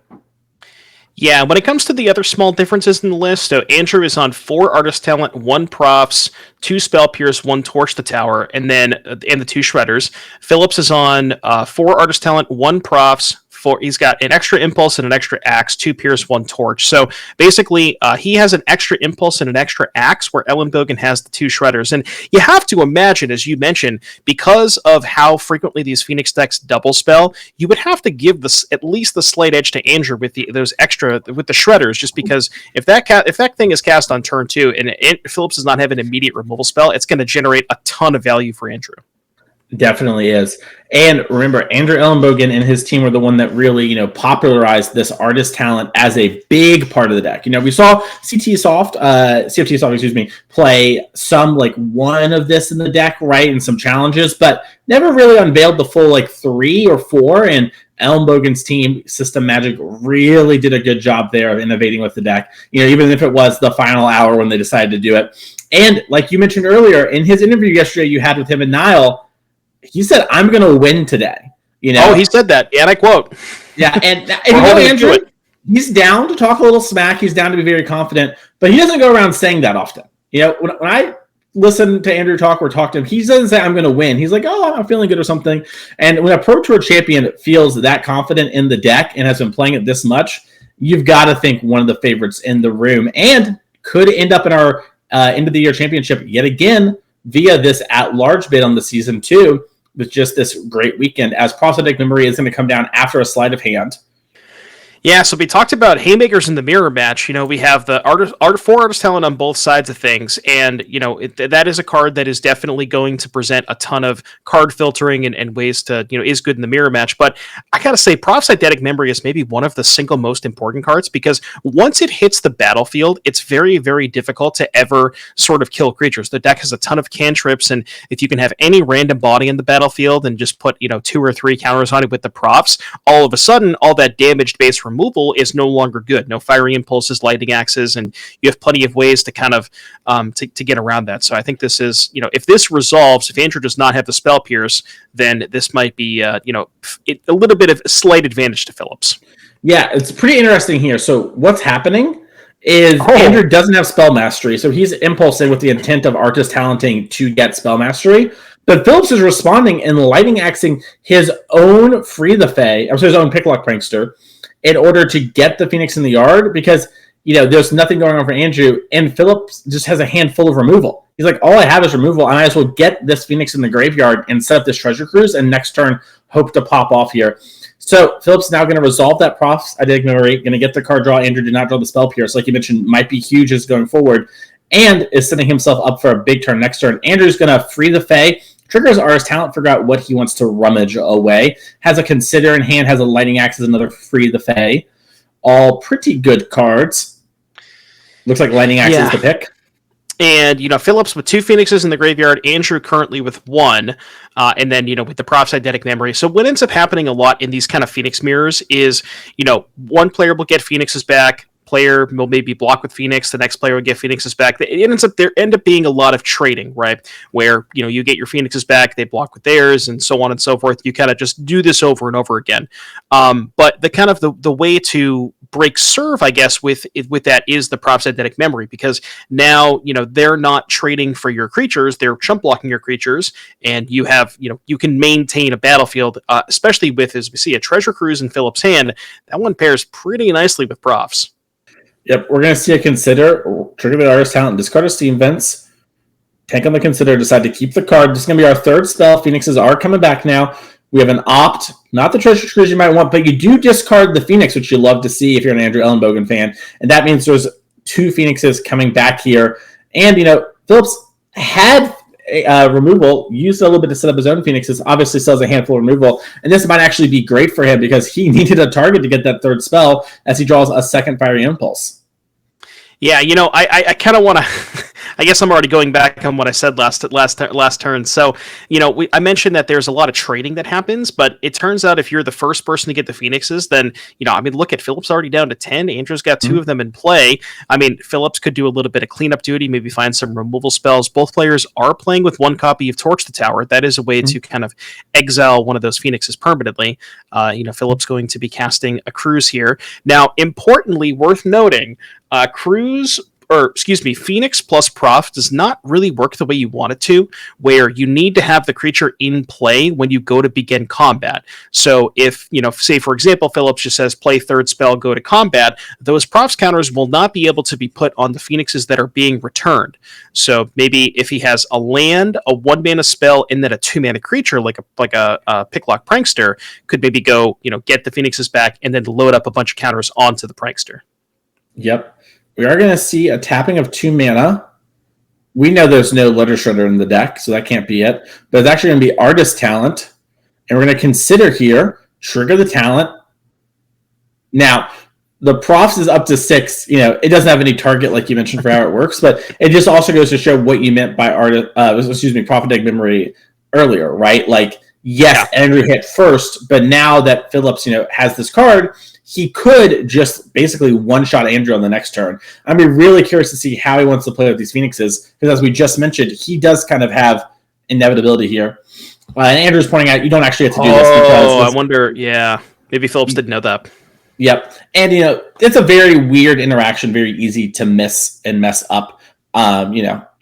Yeah, when it comes to the other small differences in the list, so Andrew is on 4 Artist Talent, 1 Profs, 2 Spell Pierce, 1 Torch the Tower, and the 2 Shredders. Phillips is on 4 Artist Talent, 1 Profs, he's got an extra Impulse and an extra Axe, 2 Pierce, 1 Torch. So basically, he has an extra Impulse and an extra Axe, where Ellenbogen has the 2 Shredders. And you have to imagine, as you mentioned, because of how frequently these Phoenix decks double spell, you would have to give at least the slight edge to Andrew with the Shredders, just because if that thing is cast on turn 2 and Phillips does not have an immediate removal spell, it's going to generate a ton of value for Andrew. Definitely is. And remember, Andrew Ellenbogen and his team were the one that really, popularized this Artist Talent as a big part of the deck. We saw CFT Soft, play some one of this in the deck, right, and some challenges, but never really unveiled the full 3 or 4. And Ellenbogen's team, System Magic, really did a good job there of innovating with the deck, even if it was the final hour when they decided to do it. And like you mentioned earlier, in his interview yesterday you had with him and Niall, he said, "I'm going to win today." Oh, he said that. And I quote. Yeah, and Andrew, he's down to talk a little smack. He's down to be very confident, but he doesn't go around saying that often. When I listen to Andrew talk or talk to him, he doesn't say, "I'm going to win." He's like, "Oh, I'm feeling good" or something. And when a Pro Tour champion feels that confident in the deck and has been playing it this much, you've got to think one of the favorites in the room and could end up in our end of the year championship yet again via this at-large bid on the season 2 with just this great weekend, as Prosthetic Memory is going to come down after a sleight of hand. Yeah, so we talked about Haymakers in the mirror match. We have the 4 Artist Talent on both sides of things, and that is a card that is definitely going to present a ton of card filtering and ways to is good in the mirror match. But I gotta say, Eidetic Memory is maybe one of the single most important cards, because once it hits the battlefield, it's very, very difficult to ever sort of kill creatures. The deck has a ton of cantrips, and if you can have any random body in the battlefield and just put 2 or 3 counters on it with the Profs, all of a sudden all that damaged base removal is no longer good. No Fiery Impulses, Lightning Axes, and you have plenty of ways to kind of to get around that. So I think this is, if this resolves, if Andrew does not have the Spell Pierce, then this might be, a little bit of a slight advantage to Phillips. Yeah, it's pretty interesting here. So what's happening is Andrew doesn't have Spell Mastery, so he's impulsing with the intent of Artist Talenting to get Spell Mastery. But Phillips is responding and Lightning Axing his own his own Picklock Prankster, in order to get the Phoenix in the yard, because there's nothing going on for Andrew, and Phillips just has a handful of removal. He's like, all I have is removal. I might as well get this Phoenix in the graveyard and set up this Treasure Cruise, and next turn hope to pop off here. So Phillips now going to resolve that Eidetic Memory, going to get the card draw. Andrew did not draw the Spell Pierce, like you mentioned, might be huge as going forward, and is setting himself up for a big turn next turn. Andrew's going to free the Fae, triggers Artist Talent, figure out what he wants to rummage away. Has a Consider in hand, has a Lightning Axe, another Free the Fae. All pretty good cards. Looks like Lightning Axe is the pick. And, Phillips with 2 Phoenixes in the graveyard, Andrew currently with 1, and then, with the Prof's Eidetic Memory. So what ends up happening a lot in these kind of Phoenix mirrors is, one player will get Phoenixes back, player will maybe block with Phoenix, the next player will get Phoenixes back. There end up being a lot of trading, right? Where, you get your Phoenixes back, they block with theirs, and so on and so forth. You kind of just do this over and over again. But the kind of the way to break serve, I guess, with that is the Prof's Eidetic Memory, because now, they're not trading for your creatures, they're chump blocking your creatures, and you have, you can maintain a battlefield, especially with, as we see, a Treasure Cruise in Phillips' hand. That one pairs pretty nicely with Profs. Yep, we're going to see a Consider, trigger the Artist Talent, discard a Steam Vents, tank on the Consider, decide to keep the card. This is going to be our 3rd spell. Phoenixes are coming back now. We have an Opt, not the Treasure Cruise you might want, but you do discard the Phoenix, which you love to see if you're an Andrew Ellenbogen fan. And that means there's 2 Phoenixes coming back here. And, Phillips had removal, used a little bit to set up his own Phoenixes, obviously still has a handful of removal, and this might actually be great for him because he needed a target to get that 3rd spell as he draws a 2nd Fiery Impulse. Yeah, I kind of want to I guess I'm already going back on what I said last turn. So, I mentioned that there's a lot of trading that happens, but it turns out if you're the first person to get the Phoenixes, then, look at Phillips already down to 10. Andrew's got two of them in play. I mean, Phillips could do a little bit of cleanup duty, maybe find some removal spells. Both players are playing with one copy of Torch the Tower. That is a way to kind of exile one of those Phoenixes permanently. Phillips going to be casting a Cruise here. Now, importantly, worth noting, Phoenix plus Prof does not really work the way you want it to, where you need to have the creature in play when you go to begin combat. So if, say for example, Phillips just says play third spell, go to combat, those Prof's counters will not be able to be put on the Phoenixes that are being returned. So maybe if he has a land, a 1-mana spell, and then a 2-mana creature like a Picklock Prankster, could maybe go, get the Phoenixes back and then load up a bunch of counters onto the Prankster. Yep. We are going to see a tapping of 2 mana. We know there's no Letter Shredder in the deck, so that can't be it. But it's actually going to be Artist Talent. And we're going to consider here, trigger the talent. Now, the Profs is up to 6. It doesn't have any target like you mentioned for how it works, but it just also goes to show what you meant by Prophetic Memory earlier, right? Like, yes, Andrew hit first, but now that Phillips, has this card, he could just basically one-shot Andrew on the next turn. I'd be really curious to see how he wants to play with these Phoenixes, because as we just mentioned, he does kind of have inevitability here. And Andrew's pointing out you don't actually have to do this. Oh, I wonder, maybe Phillips didn't know that. Yep. And, it's a very weird interaction, very easy to miss and mess up, because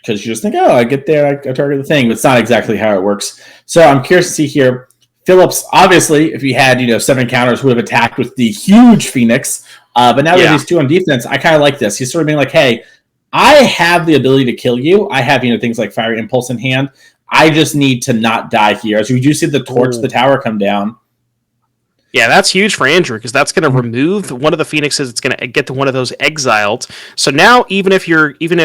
you just think, I get there, I target the thing, but it's not exactly how it works. So I'm curious to see here. Phillips, obviously, if he had 7 counters, would have attacked with the huge Phoenix. But now that he's 2 on defense, I kind of like this. He's sort of being like, hey, I have the ability to kill you. I have things like Fiery Impulse in hand. I just need to not die here. As we do see the Torch, the tower come down. Yeah, that's huge for Andrew, because that's going to remove one of the Phoenixes. It's going to get to one of those exiled. So now, even if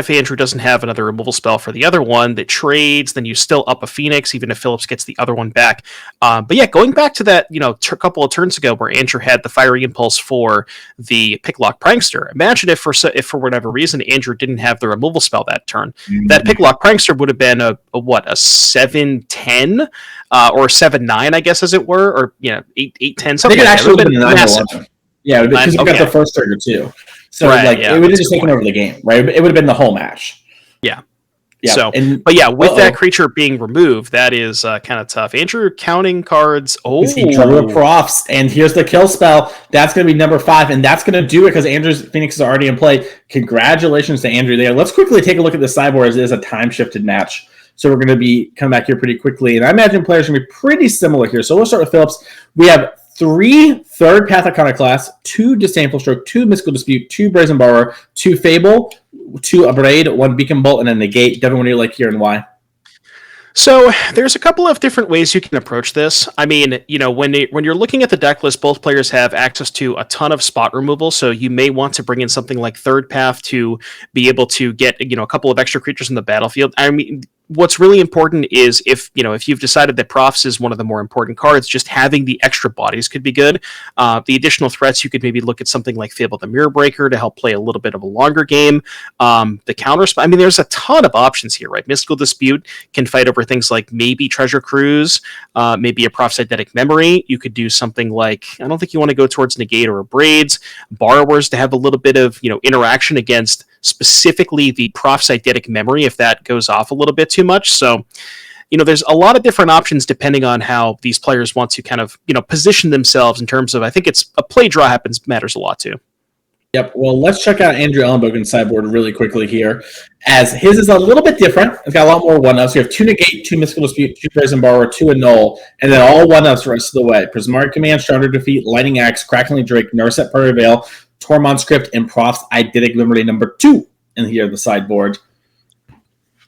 Andrew doesn't have another removal spell for the other one that trades, then you still up a Phoenix, even if Phillips gets the other one back. But yeah, going back to that, a couple of turns ago where Andrew had the Fiery Impulse for the Picklock Prankster. Imagine if for whatever reason Andrew didn't have the removal spell that turn. That Picklock Prankster would have been a 7/10 or 7/9, I guess, as it were, or 8/10. I think it actually would have been massive. Yeah, because you got the first trigger too. So it would have just taken over the game, right? It would have been the whole match. Yeah. Yeah. So, with that creature being removed, that is kind of tough. Andrew counting cards. Oh, he drew the Profs, and here's the kill spell. That's going to be number 5, and that's going to do it because Andrew's Phoenix is already in play. Congratulations to Andrew there. Let's quickly take a look at the sideboard as it is a time-shifted match. So we're going to be coming back here pretty quickly, and I imagine players are going to be pretty similar here. So we'll start with Phillips. We have 3 Third Path Iconoclast, 2 Disdainful Stroke, 2 Mystical Dispute, 2 Brazen Borrower, 2 Fable, 2 Abrade, 1 Beacon Bolt, and then Negate. Devin, what do you like here and why? So there's a couple of different ways you can approach this. I mean, when you're looking at the deck list, both players have access to a ton of spot removal. So you may want to bring in something like Third Path to be able to get, a couple of extra creatures in the battlefield. I mean, what's really important is if you've decided that Profs is one of the more important cards, just having the extra bodies could be good. The additional threats, you could maybe look at something like Fable the Mirror Breaker to help play a little bit of a longer game. The counter, I mean, there's a ton of options here, right? Mystical Dispute can fight over things like maybe Treasure Cruise, maybe a Prof's Eidetic Memory. You could do something like, I don't think you want to go towards Negate or Abrades. Borrowers to have a little bit of interaction against specifically the Prof's Eidetic Memory if that goes off a little bit too much. So, there's a lot of different options depending on how these players want to kind of, position themselves in terms of, I think it's a play draw matters a lot too. Yep. Well, let's check out Andrew Ellenbogen's sideboard really quickly here, as his is a little bit different. It's got a lot more one-ups. You have 2 Negate, 2 Mystical Dispute, 2 Brazen Borrower, 2 Annul, and then all one-ups the rest of the way. Prismatic Command, Stronger Defeat, Lightning Axe, Cracklingly Drake, Narset Party Veil, Tormund Script, and Prof's Eidetic Memory number 2 in here, the sideboard.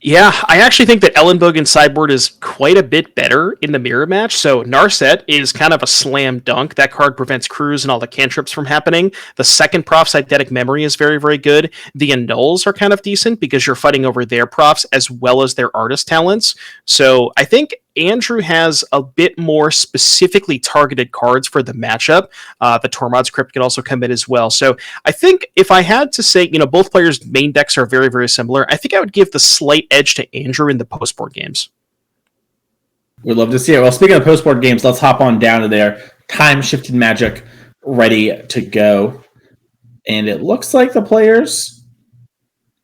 Yeah, I actually think that Ellenbogen's sideboard is quite a bit better in the mirror match. So Narset is kind of a slam dunk. That card prevents Cruise and all the cantrips from happening. The second Prof's Eidetic Memory is very, very good. The Annuls are kind of decent because you're fighting over their Profs as well as their artist talents. So I think Andrew has a bit more specifically targeted cards for the matchup. The Tormod's Crypt can also come in as well. So I think if I had to say, both players' main decks are very, very similar, I think I would give the slight edge to Andrew in the post-board games. We'd love to see it. Well, speaking of post-board games, let's hop on down to there. Time-shifted Magic ready to go. And it looks like the players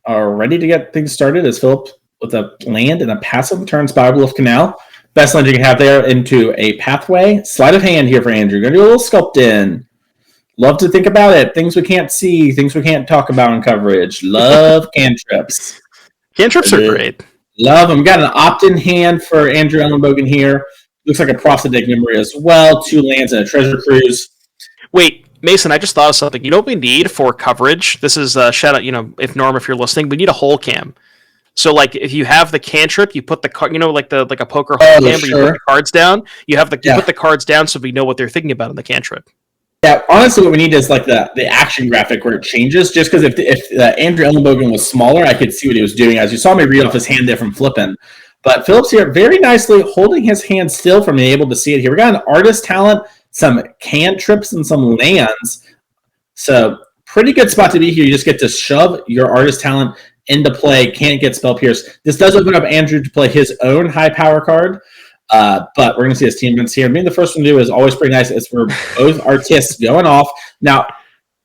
are ready to get things started as Philip with a land and a passive turns Bioblith Canal. Best land you can have there into a pathway. Sleight of hand here for Andrew. Going to do a little sculpt in. Love to think about it. Things we can't see, things we can't talk about in coverage. Love cantrips. Cantrips are great. Love them. Got an opt-in hand for Andrew Ellenbogen here. Looks like a prosthetic memory as well. 2 lands and a treasure cruise. Wait, Mason, I just thought of something. You know what we need for coverage? This is a shout out, if Norm, if you're listening, we need a hole cam. So, like, if you have the cantrip, you put the card, like a poker hole cam, where you put the cards down. You put the cards down so we know what they're thinking about in the cantrip. Yeah, honestly, what we need is like the action graphic where it changes. Just because if Andrew Ellenbogen was smaller, I could see what he was doing. As you saw me read off his hand there from flipping. But Phillips here very nicely holding his hand still from being able to see it here. We got an artist talent, some cantrips, and some lands. So pretty good spot to be here. You just get to shove your artist talent into play. Can't get Spell Pierce. This does open up Andrew to play his own high power card. But we're going to see his team events here. Being the first one to do is always pretty nice. It's for both artists going off. Now,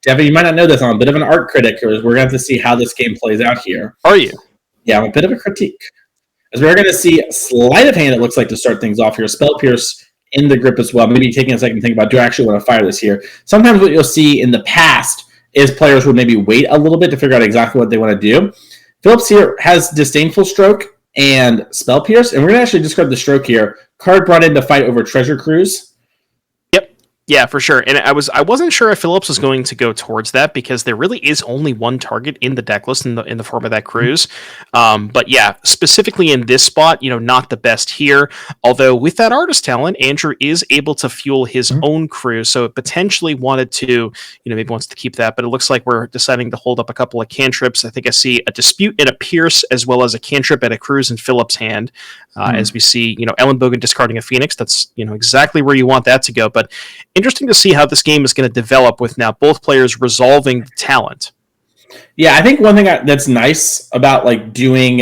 Devin, you might not know this. I'm a bit of an art critic. We're going to have to see how this game plays out here. Are you? Yeah, I'm a bit of a critique. As we're going to see sleight of hand, it looks like, to start things off here. Spell Pierce in the grip as well. Maybe taking a second to think about, do I actually want to fire this here? Sometimes what you'll see in the past is players would maybe wait a little bit to figure out exactly what they want to do. Phillips here has Disdainful Stroke and Spell Pierce, and we're going to actually describe the stroke here. Card brought in to fight over Treasure Cruise. Yeah, for sure. And I wasn't sure if Phillips was going to go towards that because there really is only one target in the deck list in the form of that cruise. But yeah, specifically in this spot, not the best here. Although with that artist talent, Andrew is able to fuel his own cruise. So it potentially wanted to, maybe wants to keep that. But it looks like we're deciding to hold up a couple of cantrips. I think I see a Dispute and a Pierce, as well as a cantrip and a cruise in Phillips' hand. As we see, Ellenbogen discarding a Phoenix. That's, exactly where you want that to go. But interesting to see how this game is going to develop with now both players resolving the talent. Yeah, I think one thing that's nice about bringing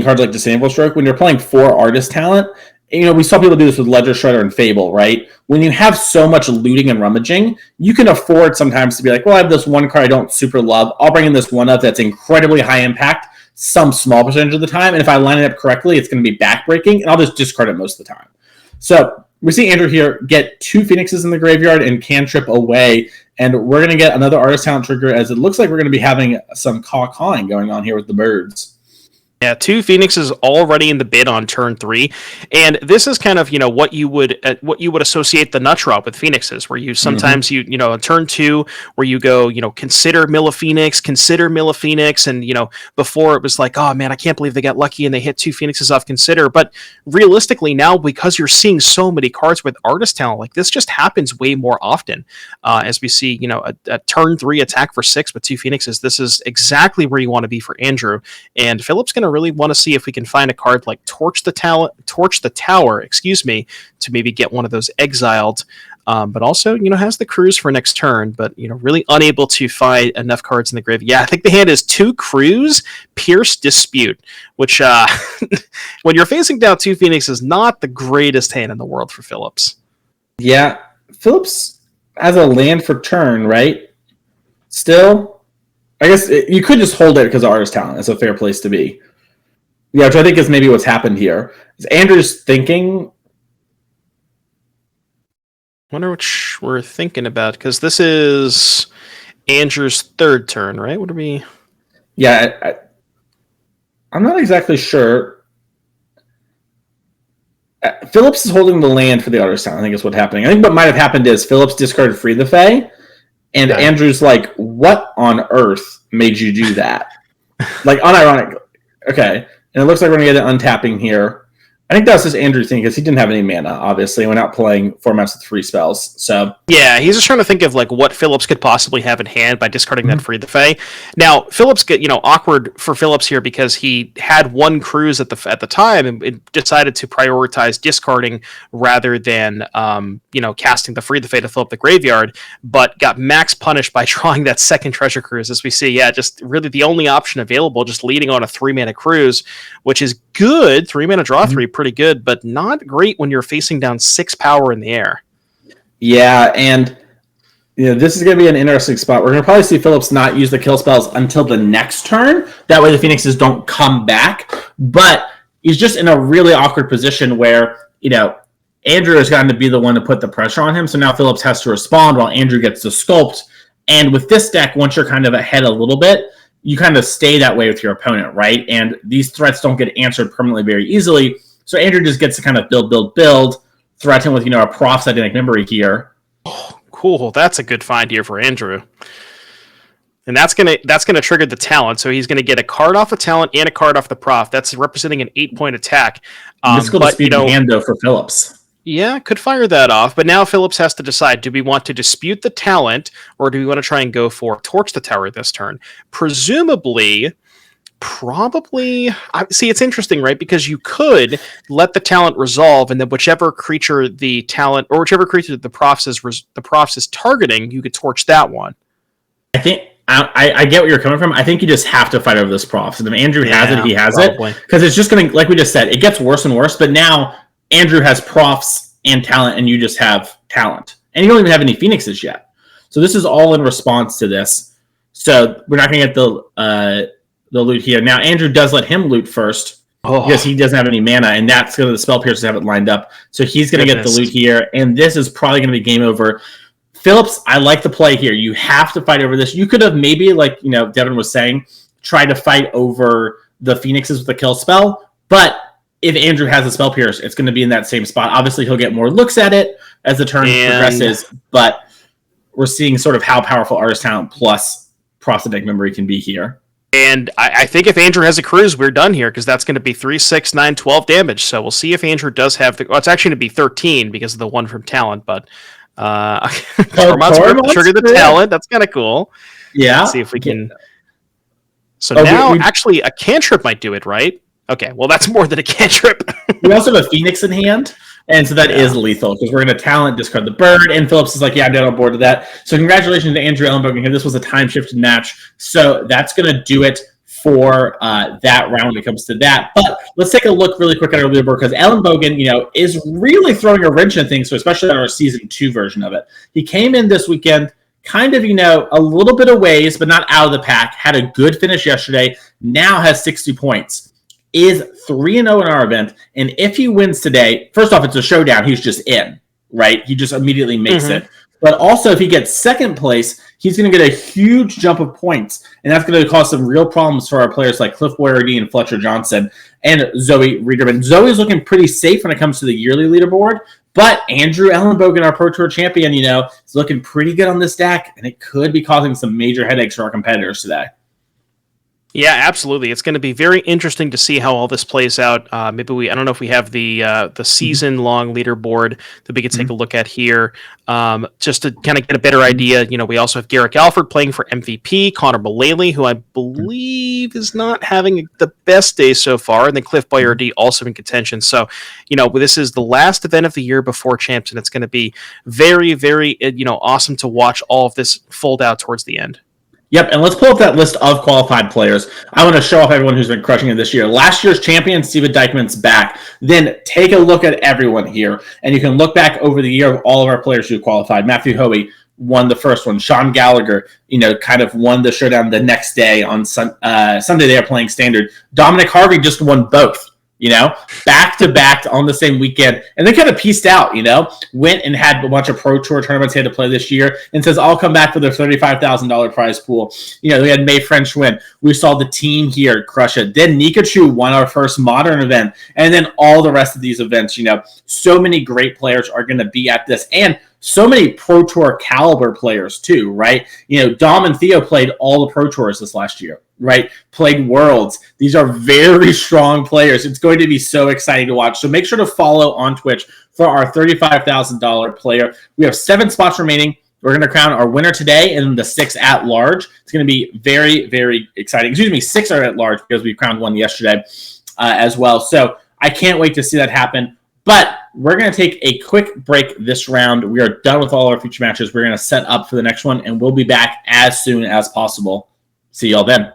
cards like Disdainful Stroke, when you're playing 4 artist talent, we saw people do this with Ledger Shredder and Fable, right? When you have so much looting and rummaging, you can afford sometimes to be like, well, I have this one card I don't super love. I'll bring in this one up that's incredibly high impact some small percentage of the time, and if I line it up correctly, it's going to be backbreaking, and I'll just discard it most of the time. So we see Andrew here get 2 Phoenixes in the graveyard and cantrip away, and we're going to get another artist talent trigger, as it looks like we're going to be having some caw-cawing going on here with the birds. Yeah, 2 Phoenixes already in the bid on turn 3, and this is kind of what you would associate the nut drop with Phoenixes, where you sometimes on turn 2 where you go consider Mill of Phoenix, and before it was like, oh man, I can't believe they got lucky and they hit 2 Phoenixes off consider. But realistically now, because you're seeing so many cards with artist talent, like this just happens way more often. As we see a turn 3 attack for 6 with 2 Phoenixes, this is exactly where you want to be for Andrew, and Philip's going to really want to see if we can find a card like Torch the Tower, to maybe get one of those exiled. But also, has the cruise for next turn, but really unable to find enough cards in the grave. Yeah, I think the hand is 2 Cruise, Pierce, Dispute, which when you're facing down 2 Phoenix is not the greatest hand in the world for Phillips. Yeah, Phillips has a land for turn, right? Still, I guess you could just hold it because of artist talent. It's a fair place to be. Yeah, which I think is maybe what's happened here. Is Andrew's thinking? Wonder which we're thinking about, because this is Andrew's 3rd turn, right? What are we? Yeah, I'm not exactly sure. Phillips is holding the land for the artist talent, I think is what's happening. I think what might have happened is Phillips discarded Free the Fae, and Andrew's like, what on earth made you do that? Like, unironic. Okay. And it looks like we're going to get an untapping here. I think that's just Andrew's thing because he didn't have any mana, obviously. He went out playing 4 maps with 3 spells. So Yeah, he's just trying to think of like what Phillips could possibly have in hand by discarding that Free the Fae. Now, Phillips get awkward for Phillips here because he had 1 cruise at the time and decided to prioritize discarding rather than casting the Free the Fae to fill up the graveyard, but got max punished by drawing that second treasure cruise, as we see. Yeah, just really the only option available, just leading on a 3-mana cruise, which is good. 3-mana draw 3, pretty good, but not great when you're facing down 6 power in the air. Yeah, and this is going to be an interesting spot. We're going to probably see Phillips not use the kill spells until the next turn. That way the Phoenixes don't come back. But he's just in a really awkward position where, Andrew has gotten to be the one to put the pressure on him. So now Phillips has to respond while Andrew gets to sculpt. And with this deck, once you're kind of ahead a little bit, you kind of stay that way with your opponent, right? And these threats don't get answered permanently very easily. So Andrew just gets to kind of build, threaten with, a Prof's Dynamic Memory here. Oh, cool. That's a good find here for Andrew. And that's gonna trigger the talent. So he's gonna get a card off the talent and a card off the Prof. That's representing an 8-point attack. Mystical Dispute in hand, though, for Phillips. Yeah, could fire that off. But now Phillips has to decide, do we want to dispute the talent or do we want to try and go for Torch the Tower this turn? Probably. See, it's interesting, right? Because you could let the talent resolve, and then whichever creature the talent or whichever creature the Profs is targeting, you could torch that one. I think I get where you're coming from. I think you just have to fight over this Profs. And if Andrew has it, he has it. Because it's just going to, like we just said, it gets worse and worse. But now Andrew has Profs and talent, and you just have talent. And you don't even have any Phoenixes yet. So this is all in response to this. So we're not going to get the loot here. Now, Andrew does let him loot first because he doesn't have any mana, and that's going to the Spell Piercers have it lined up. So he's going to get the loot here, and this is probably going to be game over. Phillips, I like the play here. You have to fight over this. You could have maybe, like Devin was saying, tried to fight over the Phoenixes with a kill spell, but if Andrew has a Spell Pierce, it's going to be in that same spot. Obviously, he'll get more looks at it as the turn progresses, but we're seeing sort of how powerful Artist Talent plus Prosthetic Memory can be here. And I think if Andrew has a cruise, we're done here because that's going to be 3, 6, 9, 12 damage. So we'll see if Andrew does have the... Well, it's actually going to be 13 because of the one from talent, but Tormod's going to trigger the talent. That's kind of cool. Yeah. Let's see if we can... So now, actually, a cantrip might do it, right? Okay, well, that's more than a cantrip. We also have a Phoenix in hand, and so that is lethal because we're going to talent, discard the bird, and Phillips is like, yeah, I'm down on board with that. So congratulations to Andrew Ellenbogen. This was a time-shifted match, so that's going to do it for that round when it comes to that. But let's take a look really quick at our leaderboard because Ellenbogen, is really throwing a wrench in things, so especially on our Season 2 version of it. He came in this weekend kind of, a little bit of ways, but not out of the pack. Had a good finish yesterday. Now has 60 points. Is 3-0 in our event, and if he wins today, first off, it's a showdown. He's just in, right? He just immediately makes it. But also, if he gets second place, he's going to get a huge jump of points, and that's going to cause some real problems for our players like Cliff Boyardee and Fletcher Johnson and Zoe Riederman. Zoe's looking pretty safe when it comes to the yearly leaderboard, but Andrew Ellenbogen, our Pro Tour champion, is looking pretty good on this deck, and it could be causing some major headaches for our competitors today. Yeah, absolutely. It's going to be very interesting to see how all this plays out. I don't know if we have the season-long leaderboard that we could take a look at here, just to kind of get a better idea. We also have Garrick Alford playing for MVP, Connor Mullally, who I believe is not having the best day so far, and then Cliff Boyardee also in contention. So, this is the last event of the year before Champs, and it's going to be very, very, awesome to watch all of this fold out towards the end. Yep, and let's pull up that list of qualified players. I want to show off everyone who's been crushing it this year. Last year's champion, Steven Dykman's back. Then take a look at everyone here, and you can look back over the year of all of our players who qualified. Matthew Hoey won the first one. Sean Gallagher, kind of won the showdown the next day on Sunday. They are playing Standard. Dominic Harvey just won both. Back to back on the same weekend, and then kind of pieced out, went and had a bunch of Pro Tour tournaments he had to play this year and says, I'll come back with a $35,000 prize pool. We had May French win. We saw the team here crush it. Then Nikachu won our first modern event, and then all the rest of these events, so many great players are going to be at this, and so many Pro Tour caliber players too, right? Dom and Theo played all the Pro Tours this last year. right? Played Worlds. These are very strong players. It's going to be so exciting to watch. So make sure to follow on Twitch for our $35,000 player. We have 7 spots remaining. We're going to crown our winner today and the 6 at large. It's going to be very, very exciting. Excuse me, 6 are at large because we crowned one yesterday as well. So I can't wait to see that happen. But we're going to take a quick break this round. We are done with all our future matches. We're going to set up for the next one, and we'll be back as soon as possible. See y'all then.